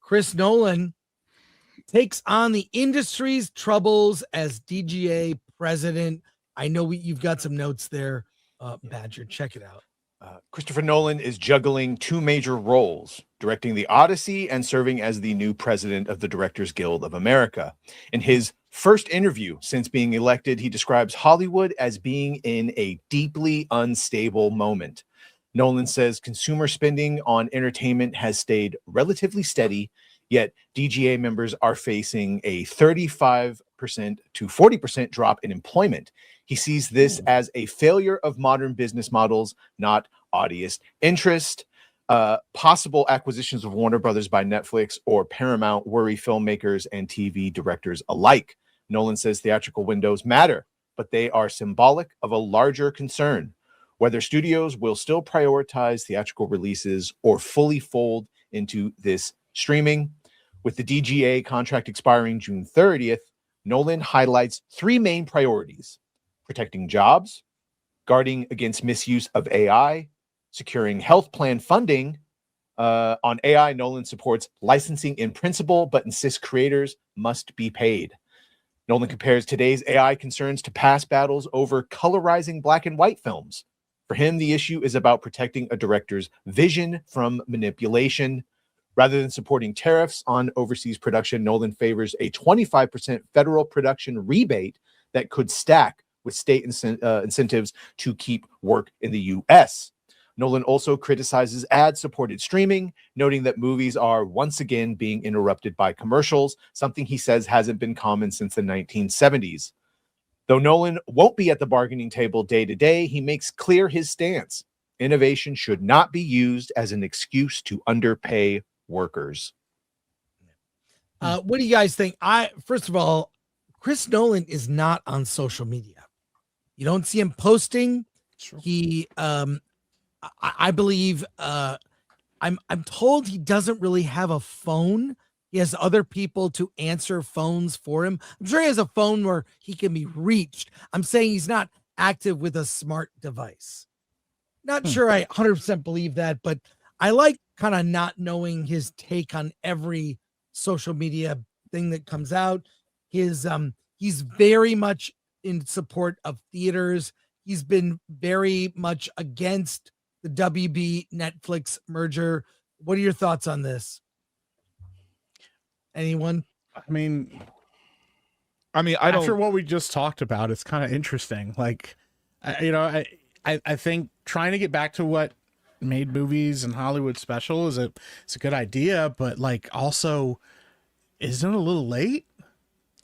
Chris Nolan takes on the industry's troubles as DGA president. I know you've got some notes there, Badger. Check it out. Christopher Nolan is juggling two major roles, directing The Odyssey and serving as the new president of the Directors Guild of America. In his first interview since being elected, he describes Hollywood as being in a deeply unstable moment. Nolan says consumer spending on entertainment has stayed relatively steady, yet DGA members are facing a 35% to 40% drop in employment. He sees this as a failure of modern business models, not audience interest. Possible acquisitions of Warner Brothers by Netflix or Paramount worry filmmakers and TV directors alike. Nolan says theatrical windows matter, but they are symbolic of a larger concern, whether studios will still prioritize theatrical releases or fully fold into this streaming. With the DGA contract expiring June 30th, Nolan highlights three main priorities: protecting jobs, guarding against misuse of AI, securing health plan funding. On AI, Nolan supports licensing in principle, but insists creators must be paid. Nolan compares today's AI concerns to past battles over colorizing black and white films. For him, the issue is about protecting a director's vision from manipulation. Rather than supporting tariffs on overseas production, Nolan favors a 25% federal production rebate that could stack with state incentives to keep work in the U.S. Nolan also criticizes ad-supported streaming, noting that movies are once again being interrupted by commercials, something he says hasn't been common since the 1970s. Though Nolan won't be at the bargaining table day to day, he makes clear his stance. Innovation should not be used as an excuse to underpay workers. What do you guys think? First of all, Chris Nolan is not on social media. You don't see him posting. Sure. He, I believe, I'm told he doesn't really have a phone. He has other people to answer phones for him. I'm sure he has a phone where he can be reached. I'm saying he's not active with a smart device. Not sure I 100% believe that, but I like kind of not knowing his take on every social media thing that comes out. He's very much in support of theaters. He's been very much against the WB Netflix merger. What are your thoughts on this? Anyone? I mean, I don't. After what we just talked about, it's kind of interesting. Like, I think trying to get back to what made movies and Hollywood special it's a good idea, but like also, isn't it a little late?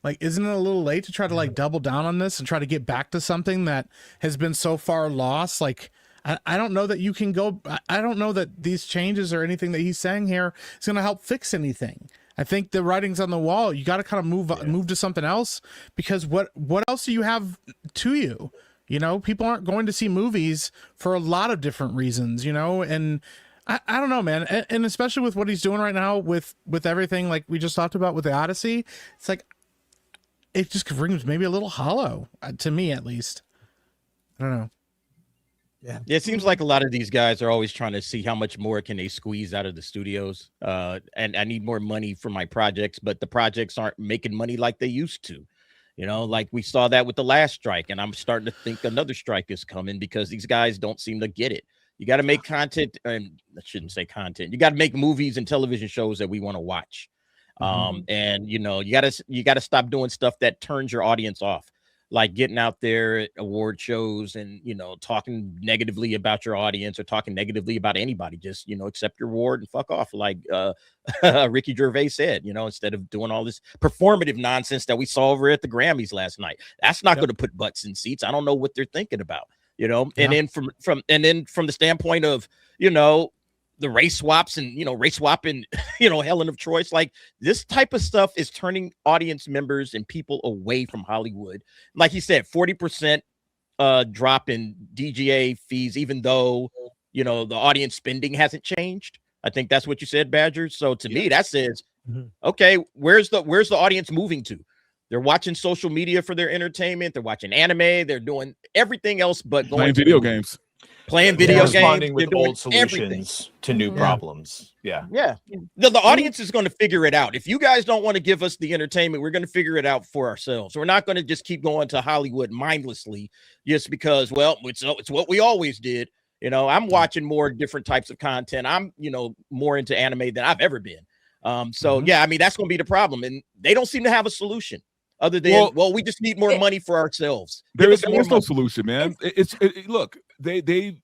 Like, isn't it a little late to try to like double down on this and try to get back to something that has been so far lost? Like, I don't know that you can go. I don't know that these changes or anything that he's saying here is going to help fix anything. I think the writing's on the wall. You got to kind of move to something else, because what else do you have to you? You know, people aren't going to see movies for a lot of different reasons, you know, and I don't know, man. And especially with what he's doing right now with everything like we just talked about with the Odyssey, it's like, it just rings maybe a little hollow to me, at least. I don't know. Yeah, it seems like a lot of these guys are always trying to see how much more can they squeeze out of the studios. And I need more money for my projects, but the projects aren't making money like they used to. You know, like we saw that with the last strike, and I'm starting to think another strike is coming because these guys don't seem to get it. You got to make content, and I shouldn't say content. You got to make movies and television shows that we want to watch. And you know, you gotta stop doing stuff that turns your audience off, like getting out there at award shows and, you know, talking negatively about your audience or talking negatively about anybody. Just, you know, accept your award and fuck off, like Ricky Gervais said, you know, instead of doing all this performative nonsense that we saw over at the Grammys last night. That's not going to put butts in seats. I don't know what they're thinking about, you know. And then from the standpoint of, you know, the race swaps and, you know, race swapping, you know, Helen of Troy's, like this type of stuff is turning audience members and people away from Hollywood. Like he said, 40% drop in DGA fees, even though, you know, the audience spending hasn't changed. I think that's what you said, Badger. So to me, that says, okay, where's the audience moving to? They're watching social media for their entertainment. They're watching anime. They're doing everything else but going playing to video games. playing They're video responding games, with they're doing old solutions to new Yeah. problems. Yeah. Yeah. The audience is going to figure it out. If you guys don't want to give us the entertainment, we're going to figure it out for ourselves. We're not going to just keep going to Hollywood mindlessly just because, well, it's what we always did. You know, I'm watching more different types of content. I'm, more into anime than I've ever been. Yeah, I mean, that's going to be the problem. And they don't seem to have a solution other than, we just need more money for ourselves. There Give is us more no money. solution, man. Look, they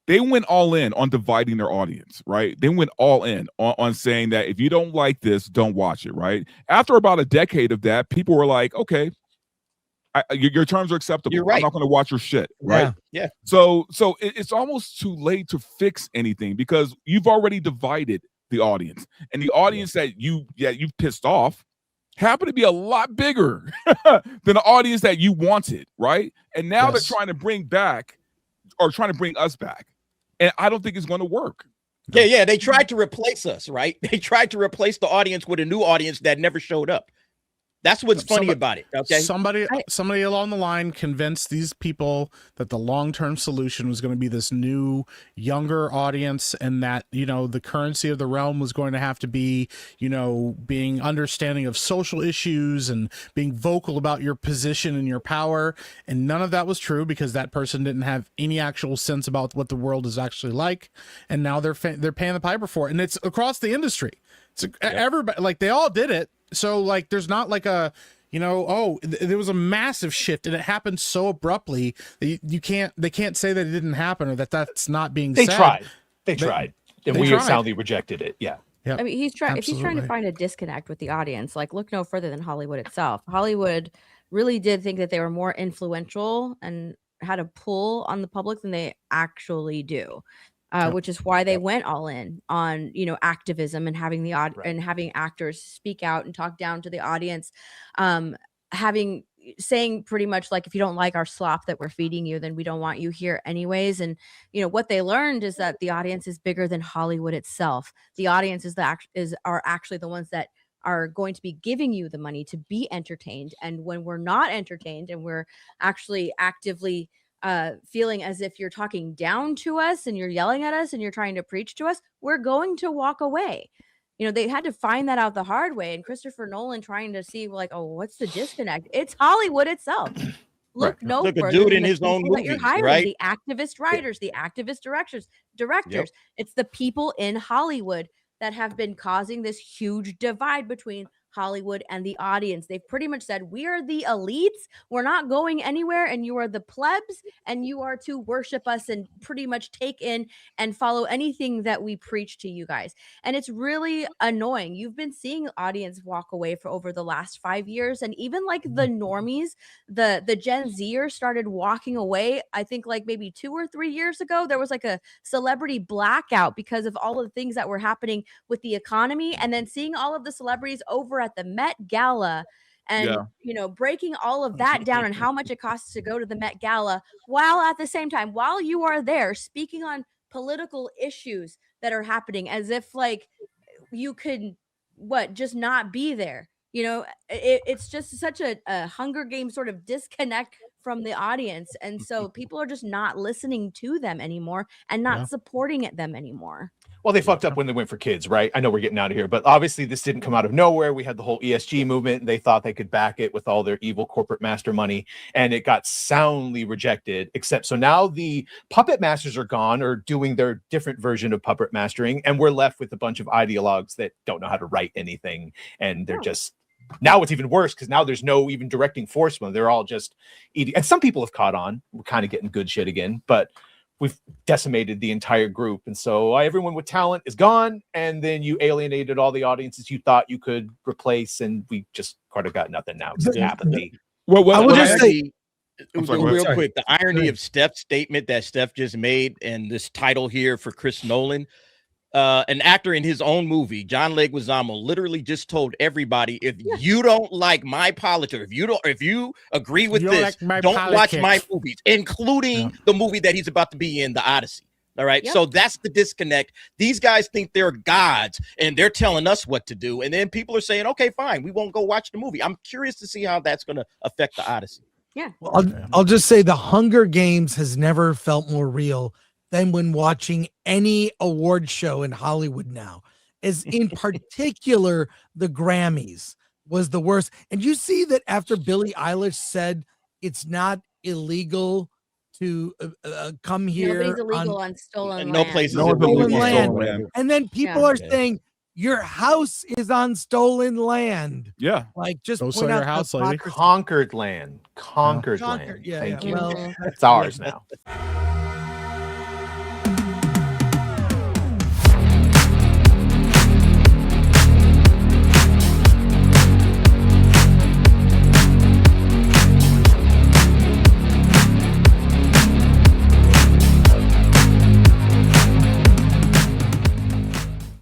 went all in on dividing their audience, right? They went all in on saying that if you don't like this, don't watch it, right? After about a decade of that, people were like, okay, your terms are acceptable. You're right. I'm not going to watch your shit, right? Yeah. So it's almost too late to fix anything because you've already divided the audience, and the audience that you've pissed off happen to be a lot bigger than the audience that you wanted, right? And now they're trying to bring us back, and I don't think it's going to work. Yeah. They tried to replace us, right? They tried to replace the audience with a new audience that never showed up. That's what's funny about it. Okay. Somebody along the line convinced these people that the long-term solution was going to be this new, younger audience, and that, the currency of the realm was going to have to be, being understanding of social issues and being vocal about your position and your power. And none of that was true because that person didn't have any actual sense about what the world is actually like. And now they're paying the piper for it. And it's across the industry. Everybody, like, they all did it. So, like, there's not like a, there was a massive shift and it happened so abruptly that they can't say that it didn't happen or that that's not being said. They tried. And they we tried. soundly rejected it. Yeah. Yep. I mean, if he's trying to find a disconnect with the audience, like, look no further than Hollywood itself. Hollywood really did think that they were more influential and had a pull on the public than they actually do. Which is why they went all in on, activism and having and having actors speak out and talk down to the audience, saying pretty much like, if you don't like our slop that we're feeding you, then we don't want you here anyways. And what they learned is that the audience is bigger than Hollywood itself. The audience are actually the ones that are going to be giving you the money to be entertained. And when we're not entertained and we're actually actively feeling as if you're talking down to us and you're yelling at us and you're trying to preach to us, we're going to walk away. They had to find that out the hard way. And Christopher Nolan trying to see, like, oh, what's the disconnect? It's Hollywood itself. Look no further a dude than in the his own people that you're movies, hiring, right? the activist writers, the activist directors. Yep. It's the people in Hollywood that have been causing this huge divide between Hollywood and the audience. They've pretty much said, we are the elites, we're not going anywhere, and you are the plebs, and you are to worship us and pretty much take in and follow anything that we preach to you guys. And it's really annoying. You've been seeing audience walk away for over the last 5 years, and even like the normies, the Gen Zers started walking away. I think like maybe 2 or 3 years ago, there was like a celebrity blackout because of all of the things that were happening with the economy, and then seeing all of the celebrities over at the Met Gala and breaking all of that down and how much it costs to go to the Met Gala, while at the same time, while you are there speaking on political issues that are happening, as if like you could just not be there. It's just such a Hunger Games sort of disconnect from the audience, and so people are just not listening to them anymore and not supporting them anymore. Well, they fucked up when they went for kids, right? I know we're getting out of here, but obviously this didn't come out of nowhere. We had the whole ESG movement, and they thought they could back it with all their evil corporate master money, and it got soundly rejected. Except so now the puppet masters are gone or doing their different version of puppet mastering, and we're left with a bunch of ideologues that don't know how to write anything, and they're just... Now it's even worse because now there's no even directing force. They're all just eating, and some people have caught on. We're kind of getting good shit again, but we've decimated the entire group, and so everyone with talent is gone, and then you alienated all the audiences you thought you could replace, and we just kind of got nothing now. It's apathy. I will just say, real quick, the irony of Steph's statement that Steph just made, and this title here for Chris Nolan. An actor in his own movie, John Leguizamo, literally just told everybody, if you don't like my politics, if you agree with this, don't watch my movies, including the movie that he's about to be in, The Odyssey. All right. So that's the disconnect. These guys think they're gods and they're telling us what to do. And then people are saying, okay, fine, we won't go watch the movie. I'm curious to see how that's going to affect The Odyssey. Yeah. I'll just say the Hunger Games has never felt more real than when watching any award show in Hollywood now. As in particular, the Grammys was the worst. And you see that after Billie Eilish said it's not illegal to come here. Nobody's illegal on stolen No land. place is No one's illegal illegal on on stolen land. land. And then people Yeah. are saying your house is on stolen land. Yeah. Like, just Go point sell your out the house, lady. hypocrisy. Conquered land. Conquered Conquered, land. yeah, Thank yeah. you. Well, It's ours now.